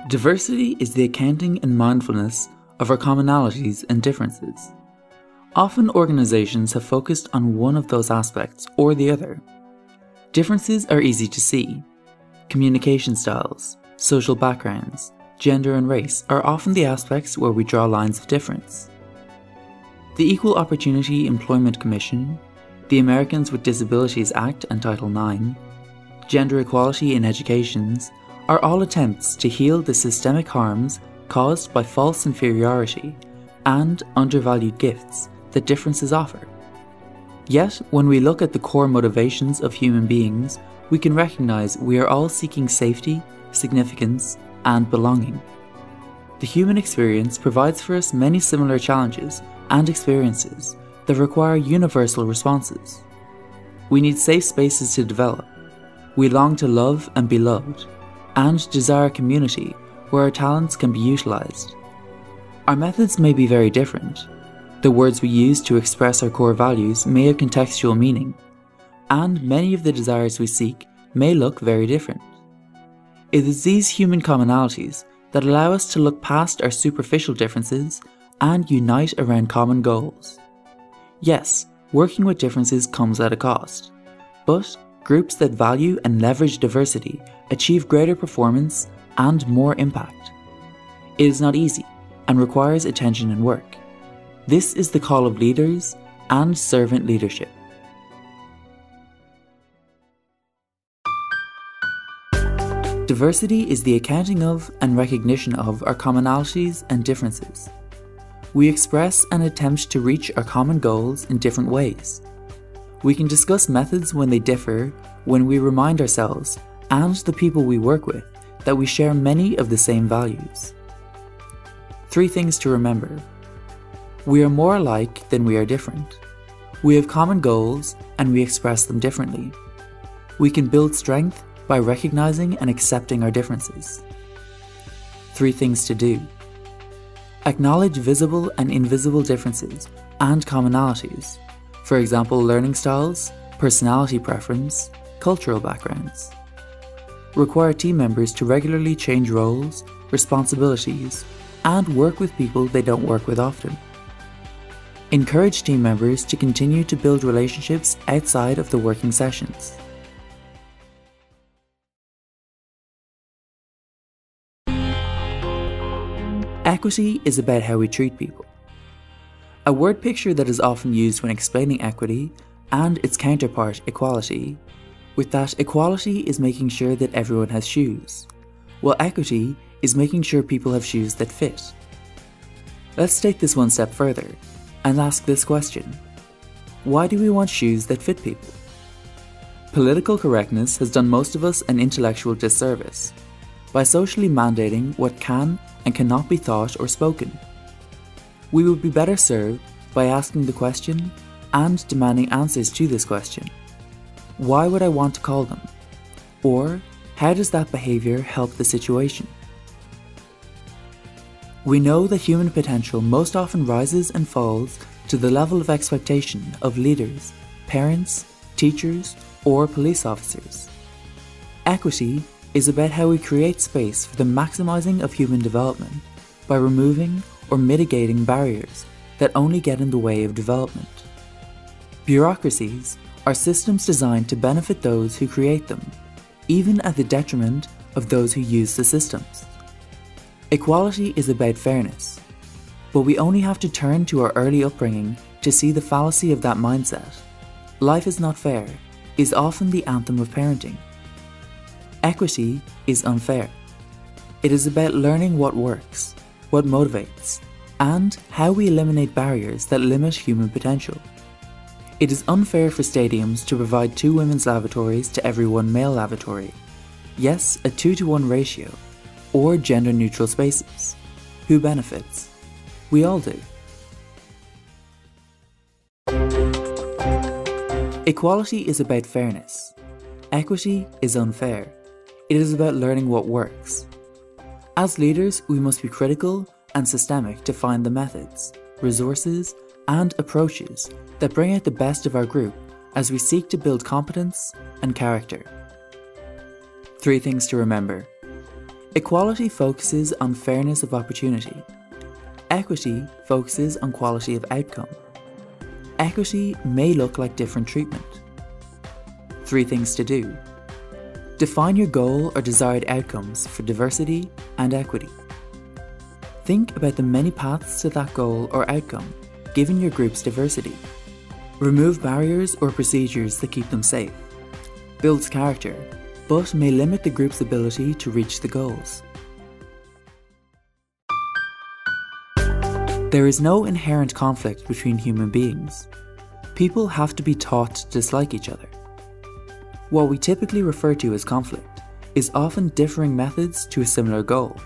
Diversity is the accounting and mindfulness of our commonalities and differences. Often organizations have focused on one of those aspects or the other. Differences are easy to see. Communication styles, social backgrounds, gender and race are often the aspects where we draw lines of difference. The Equal Opportunity Employment Commission, the Americans with Disabilities Act and Title IX, gender equality in educations are all attempts to heal the systemic harms caused by false inferiority and undervalued gifts that differences offer. Yet, when we look at the core motivations of human beings, we can recognize we are all seeking safety, significance, and belonging. The human experience provides for us many similar challenges and experiences that require universal responses. We need safe spaces to develop. We long to love and be loved, and desire a community where our talents can be utilized. Our methods may be very different. The words we use to express our core values may have contextual meaning, and many of the desires we seek may look very different. It is these human commonalities that allow us to look past our superficial differences and unite around common goals. Yes, working with differences comes at a cost, but groups that value and leverage diversity achieve greater performance and more impact. It is not easy and requires attention and work. This is the call of leaders and servant leadership. Diversity is the accounting of and recognition of our commonalities and differences. We express and attempt to reach our common goals in different ways. We can discuss methods when they differ, when we remind ourselves and the people we work with that we share many of the same values. 3 things to remember. We are more alike than we are different. We have common goals and we express them differently. We can build strength by recognizing and accepting our differences. 3 things to do. Acknowledge visible and invisible differences and commonalities. For example, learning styles, personality preference, cultural backgrounds. Require team members to regularly change roles, responsibilities, and work with people they don't work with often. Encourage team members to continue to build relationships outside of the working sessions. Equity is about how we treat people. A word picture that is often used when explaining equity and its counterpart, equality, with that equality is making sure that everyone has shoes, while equity is making sure people have shoes that fit. Let's take this one step further and ask this question. Why do we want shoes that fit people? Political correctness has done most of us an intellectual disservice by socially mandating what can and cannot be thought or spoken. We would be better served by asking the question and demanding answers to this question. Why would I want to call them? Or, how does that behaviour help the situation? We know that human potential most often rises and falls to the level of expectation of leaders, parents, teachers, or police officers. Equity is about how we create space for the maximising of human development by removing or mitigating barriers that only get in the way of development. Bureaucracies are systems designed to benefit those who create them, even at the detriment of those who use the systems. Equality is about fairness, but we only have to turn to our early upbringing to see the fallacy of that mindset. Life is not fair is often the anthem of parenting. Equity is unfair. It is about learning what works, what motivates, and how we eliminate barriers that limit human potential. It is unfair for stadiums to provide 2 women's lavatories to every 1 male lavatory. Yes, a 2-to-1 ratio, or gender-neutral spaces. Who benefits? We all do. Equality is about fairness. Equity is unfair. It is about learning what works. As leaders, we must be critical and systemic to find the methods, resources, and approaches that bring out the best of our group as we seek to build competence and character. 3 things to remember. Equality focuses on fairness of opportunity. Equity focuses on quality of outcome. Equity may look like different treatment. 3 things to do. Define your goal or desired outcomes for diversity and equity. Think about the many paths to that goal or outcome, given your group's diversity. Remove barriers or procedures that keep them safe. Builds character, but may limit the group's ability to reach the goals. There is no inherent conflict between human beings. People have to be taught to dislike each other. What we typically refer to as conflict is often differing methods to a similar goal.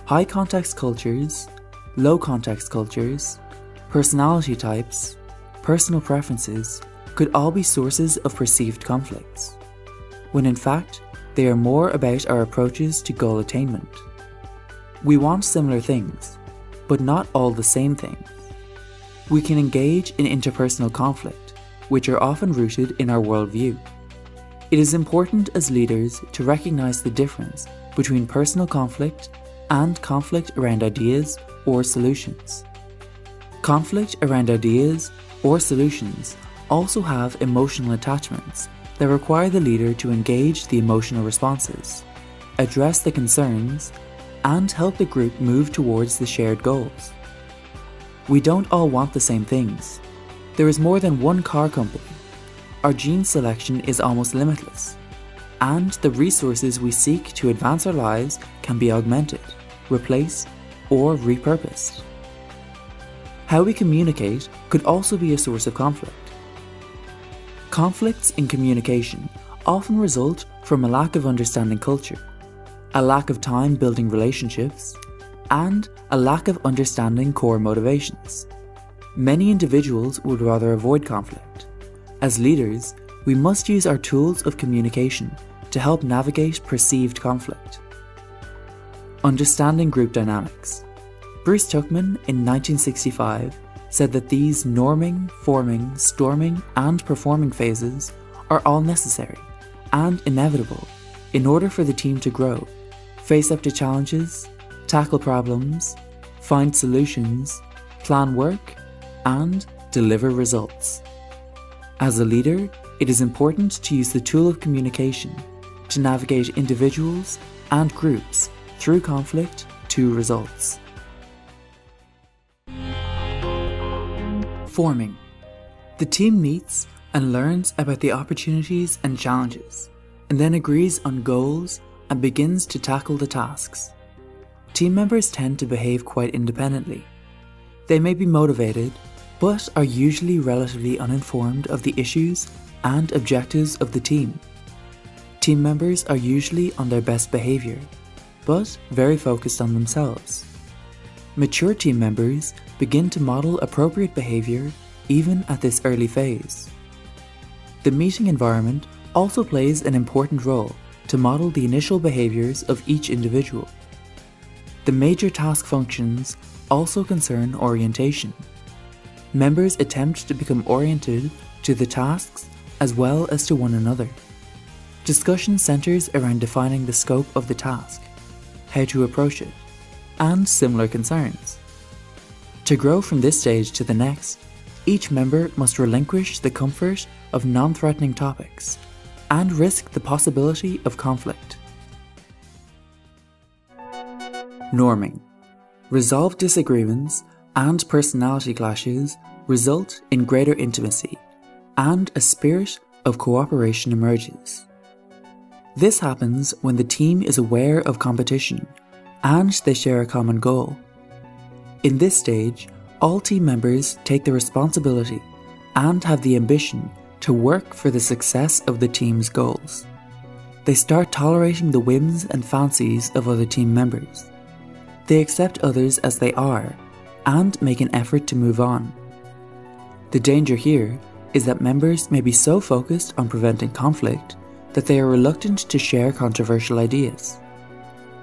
High context cultures, low context cultures, personality types, personal preferences could all be sources of perceived conflicts, when in fact they are more about our approaches to goal attainment. We want similar things, but not all the same things. We can engage in interpersonal conflict, which are often rooted in our worldview. It is important as leaders to recognize the difference between personal conflict and conflict around ideas or solutions. Conflict around ideas or solutions also have emotional attachments that require the leader to engage the emotional responses, address the concerns, and help the group move towards the shared goals. We don't all want the same things. There is more than one car company. Our gene selection is almost limitless, and the resources we seek to advance our lives can be augmented, replaced, or repurposed. How we communicate could also be a source of conflict. Conflicts in communication often result from a lack of understanding culture, a lack of time building relationships, and a lack of understanding core motivations. Many individuals would rather avoid conflict. As leaders, we must use our tools of communication to help navigate perceived conflict. Understanding group dynamics. Bruce Tuckman in 1965 said that these norming, forming, storming, and performing phases are all necessary and inevitable in order for the team to grow, face up to challenges, tackle problems, find solutions, plan work, and deliver results. As a leader, it is important to use the tool of communication to navigate individuals and groups through conflict to results. Forming. The team meets and learns about the opportunities and challenges, and then agrees on goals and begins to tackle the tasks. Team members tend to behave quite independently. They may be motivated, but are usually relatively uninformed of the issues and objectives of the team. Team members are usually on their best behavior, but very focused on themselves. Mature team members begin to model appropriate behavior even at this early phase. The meeting environment also plays an important role to model the initial behaviors of each individual. The major task functions also concern orientation. Members attempt to become oriented to the tasks as well as to one another. Discussion centers around defining the scope of the task, how to approach it, and similar concerns. To grow from this stage to the next, each member must relinquish the comfort of non-threatening topics and risk the possibility of conflict. Norming. Resolved disagreements and personality clashes result in greater intimacy, and a spirit of cooperation emerges. This happens when the team is aware of competition and they share a common goal. In this stage, all team members take the responsibility and have the ambition to work for the success of the team's goals. They start tolerating the whims and fancies of other team members. They accept others as they are and make an effort to move on. The danger here is that members may be so focused on preventing conflict that they are reluctant to share controversial ideas.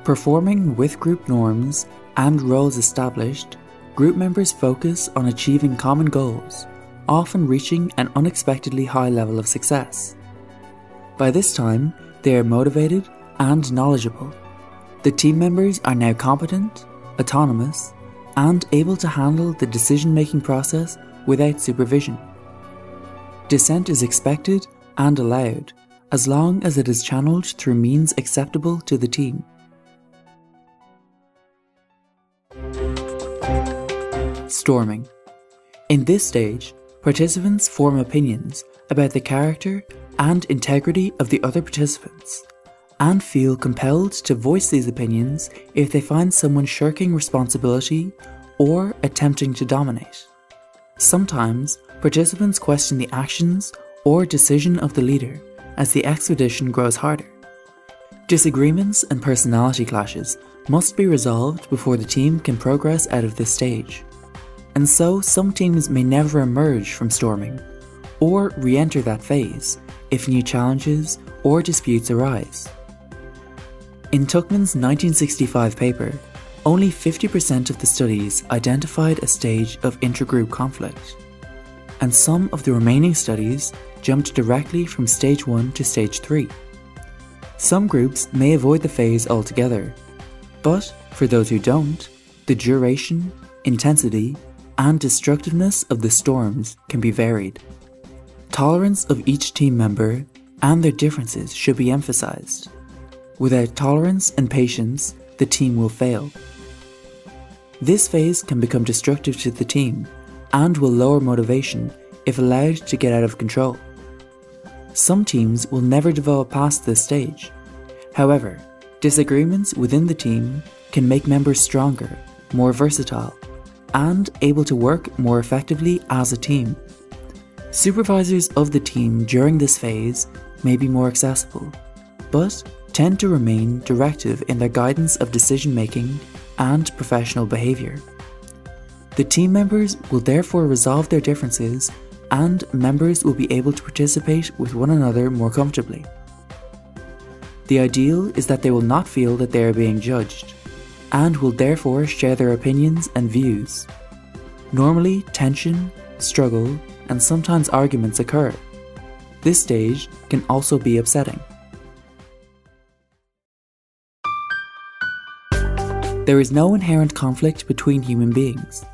Performing with group norms and roles established, group members focus on achieving common goals, often reaching an unexpectedly high level of success. By this time, they are motivated and knowledgeable. The team members are now competent, autonomous, and able to handle the decision-making process without supervision. Dissent is expected and allowed, as long as it is channeled through means acceptable to the team. Storming. In this stage, participants form opinions about the character and integrity of the other participants, and feel compelled to voice these opinions if they find someone shirking responsibility or attempting to dominate. Sometimes, participants question the actions or decision of the leader as the expedition grows harder. Disagreements and personality clashes must be resolved before the team can progress out of this stage, and so some teams may never emerge from storming, or re-enter that phase if new challenges or disputes arise. In Tuchman's 1965 paper, only 50% of the studies identified a stage of intergroup conflict, and some of the remaining studies jumped directly from stage 1 to stage 3. Some groups may avoid the phase altogether, but for those who don't, the duration, intensity, and destructiveness of the storms can be varied. Tolerance of each team member and their differences should be emphasized. Without tolerance and patience, the team will fail. This phase can become destructive to the team and will lower motivation if allowed to get out of control. Some teams will never develop past this stage. However, disagreements within the team can make members stronger, more versatile, and able to work more effectively as a team. Supervisors of the team during this phase may be more accessible, but tend to remain directive in their guidance of decision-making and professional behaviour. The team members will therefore resolve their differences, and members will be able to participate with one another more comfortably. The ideal is that they will not feel that they are being judged, and will therefore share their opinions and views. Normally, tension, struggle, and sometimes arguments occur. This stage can also be upsetting. There is no inherent conflict between human beings.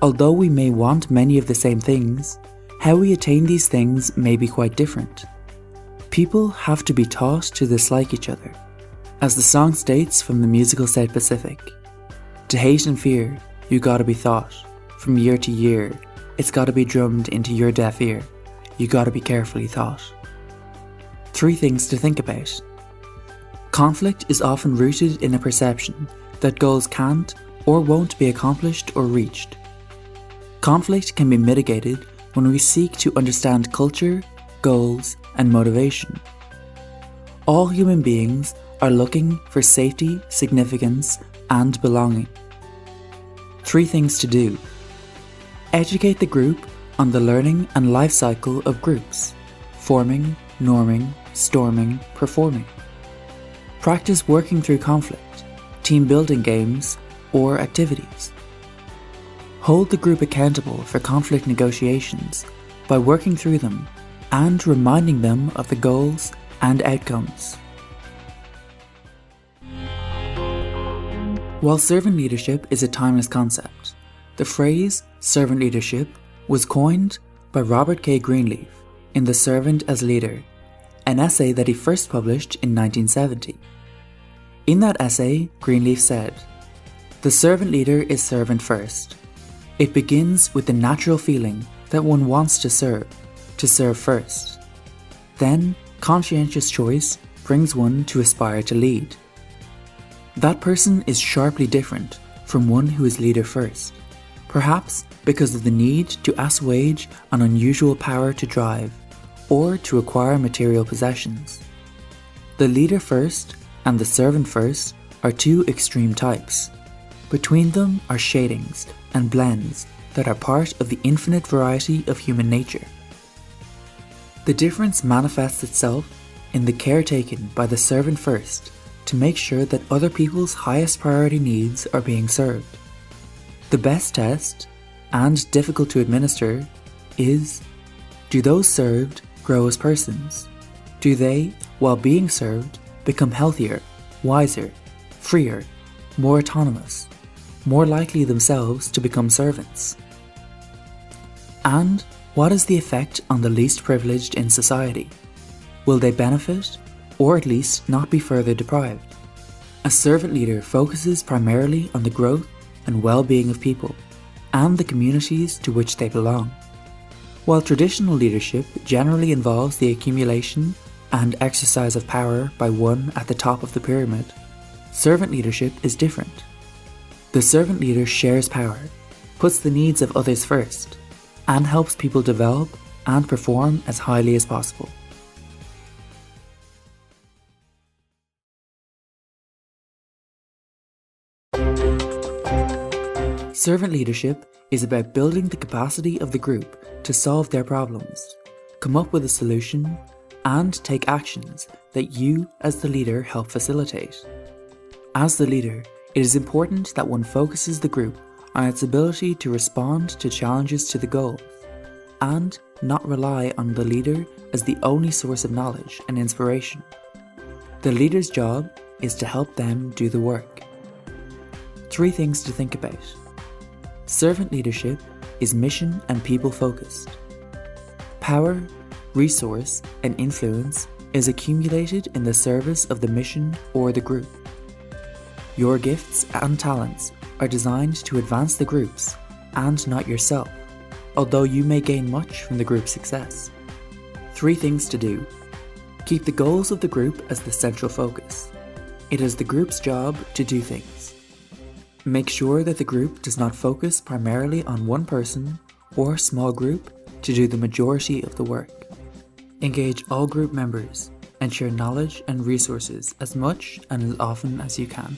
Although we may want many of the same things, how we attain these things may be quite different. People have to be taught to dislike each other. As the song states from the musical South Pacific, to hate and fear, you gotta be taught. From year to year, it's gotta be drummed into your deaf ear. You gotta be carefully thought. 3 things to think about. Conflict is often rooted in a perception that goals can't or won't be accomplished or reached. Conflict can be mitigated when we seek to understand culture, goals, and motivation. All human beings are looking for safety, significance, and belonging. 3 things to do. Educate the group on the learning and life cycle of groups: forming, norming, storming, performing. Practice working through conflict, team building games, or activities. Hold the group accountable for conflict negotiations by working through them and reminding them of the goals and outcomes. While servant leadership is a timeless concept, the phrase servant leadership was coined by Robert K. Greenleaf in The Servant as Leader, an essay that he first published in 1970. In that essay, Greenleaf said, "The servant leader is servant first. It begins with the natural feeling that one wants to serve first. Then, conscientious choice brings one to aspire to lead. That person is sharply different from one who is leader first, perhaps because of the need to assuage an unusual power to drive or to acquire material possessions. The leader first and the servant first are 2 extreme types. Between them are shadings and blends that are part of the infinite variety of human nature. The difference manifests itself in the care taken by the servant first to make sure that other people's highest priority needs are being served. The best test, and difficult to administer, is: do those served grow as persons? Do they, while being served, become healthier, wiser, freer, more autonomous, more likely themselves to become servants? And what is the effect on the least privileged in society? Will they benefit, or at least not be further deprived? A servant leader focuses primarily on the growth and well-being of people and the communities to which they belong. While traditional leadership generally involves the accumulation and exercise of power by one at the top of the pyramid, servant leadership is different. The servant leader shares power, puts the needs of others first, and helps people develop and perform as highly as possible. Servant leadership is about building the capacity of the group to solve their problems, come up with a solution, and take actions that you as the leader help facilitate. As the leader, it is important that one focuses the group on its ability to respond to challenges to the goals, and not rely on the leader as the only source of knowledge and inspiration. The leader's job is to help them do the work. 3 things to think about. Servant leadership is mission and people focused. Power, resource, and influence is accumulated in the service of the mission or the group. Your gifts and talents are designed to advance the groups and not yourself, although you may gain much from the group's success. 3 things to do. Keep the goals of the group as the central focus. It is the group's job to do things. Make sure that the group does not focus primarily on one person or small group to do the majority of the work. Engage all group members and share knowledge and resources as much and as often as you can.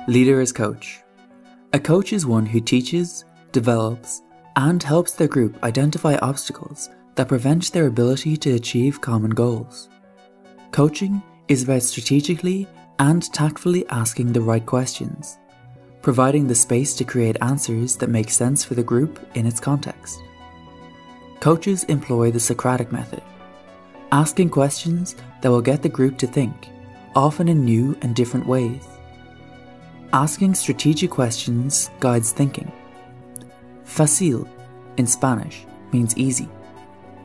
Leader as coach. A coach is one who teaches, develops, and helps their group identify obstacles that prevent their ability to achieve common goals. Coaching is about strategically and tactfully asking the right questions, providing the space to create answers that make sense for the group in its context. Coaches employ the Socratic method, asking questions that will get the group to think, often in new and different ways. Asking strategic questions guides thinking. Fácil, in Spanish, means easy.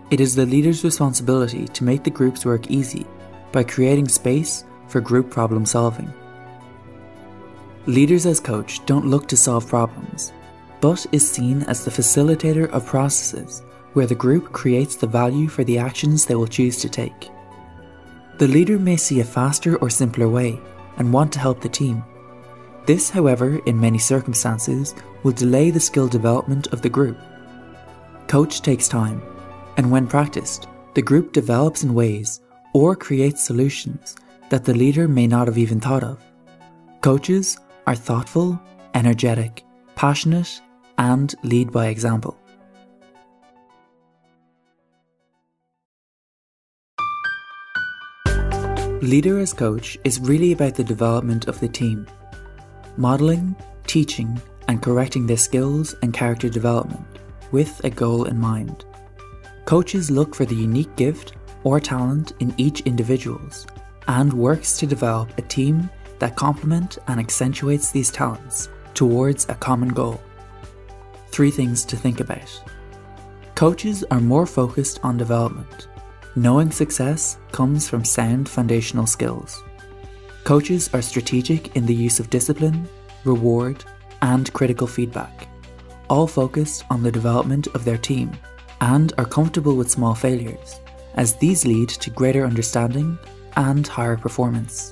It is the leader's responsibility to make the group's work easy by creating space for group problem solving. Leaders as coach don't look to solve problems, but is seen as the facilitator of processes where the group creates the value for the actions they will choose to take. The leader may see a faster or simpler way and want to help the team. This, however, in many circumstances, will delay the skill development of the group. Coach takes time, and when practiced, the group develops in ways or creates solutions that the leader may not have even thought of. Coaches are thoughtful, energetic, passionate, and lead by example. Leader as coach is really about the development of the team, modeling, teaching, and correcting their skills and character development with a goal in mind. Coaches look for the unique gift or talent in each individual's and works to develop a team that complement and accentuates these talents towards a common goal. 3 things to think about. Coaches are more focused on development. Knowing success comes from sound foundational skills. Coaches are strategic in the use of discipline, reward, and critical feedback, all focused on the development of their team, and are comfortable with small failures, as these lead to greater understanding and higher performance.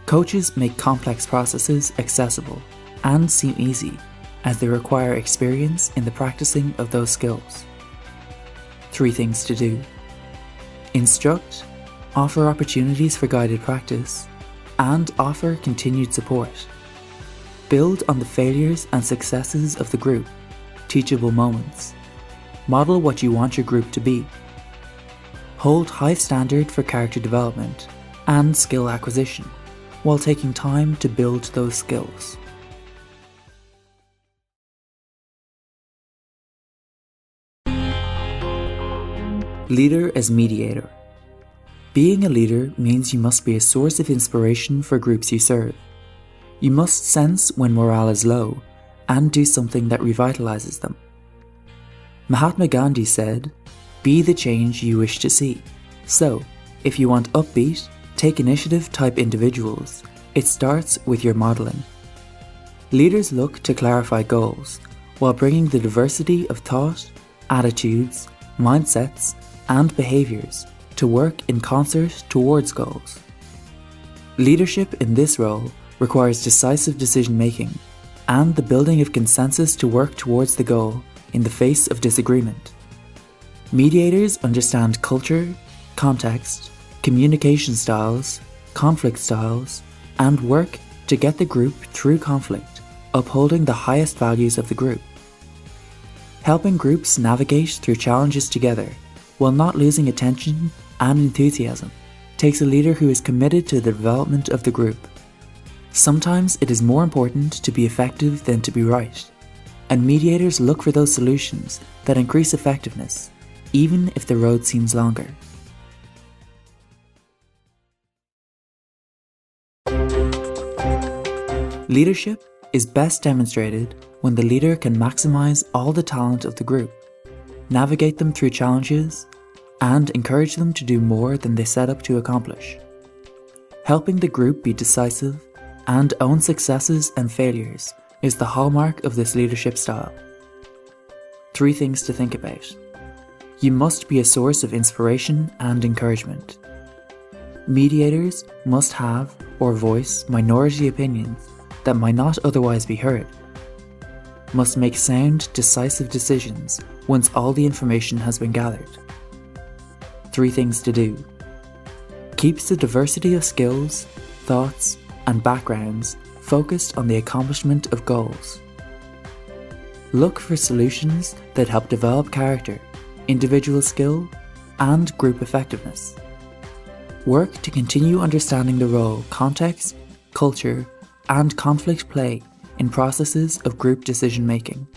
Coaches make complex processes accessible and seem easy, as they require experience in the practicing of those skills. 3 things to do. Instruct, offer opportunities for guided practice, and offer continued support. Build on the failures and successes of the group, teachable moments. Model what you want your group to be. Hold high standard for character development and skill acquisition, while taking time to build those skills. Leader as mediator. Being a leader means you must be a source of inspiration for groups you serve. You must sense when morale is low and do something that revitalizes them. Mahatma Gandhi said, "Be the change you wish to see." So, if you want upbeat, take initiative type individuals, it starts with your modeling. Leaders look to clarify goals while bringing the diversity of thought, attitudes, mindsets, and behaviors to work in concert towards goals. Leadership in this role requires decisive decision-making and the building of consensus to work towards the goal in the face of disagreement. Mediators understand culture, context, communication styles, conflict styles, and work to get the group through conflict, upholding the highest values of the group. Helping groups navigate through challenges together while not losing attention and enthusiasm takes a leader who is committed to the development of the group. Sometimes it is more important to be effective than to be right, and mediators look for those solutions that increase effectiveness, even if the road seems longer. Leadership is best demonstrated when the leader can maximize all the talent of the group, navigate them through challenges, and encourage them to do more than they set up to accomplish. Helping the group be decisive and own successes and failures is the hallmark of this leadership style. 3 things to think about. You must be a source of inspiration and encouragement. Mediators must have or voice minority opinions that might not otherwise be heard. Must make sound, decisive decisions once all the information has been gathered. 3 things to do. Keeps the diversity of skills, thoughts, and backgrounds focused on the accomplishment of goals. Look for solutions that help develop character, individual skill, and group effectiveness. Work to continue understanding the role context, culture, and conflict play in processes of group decision-making.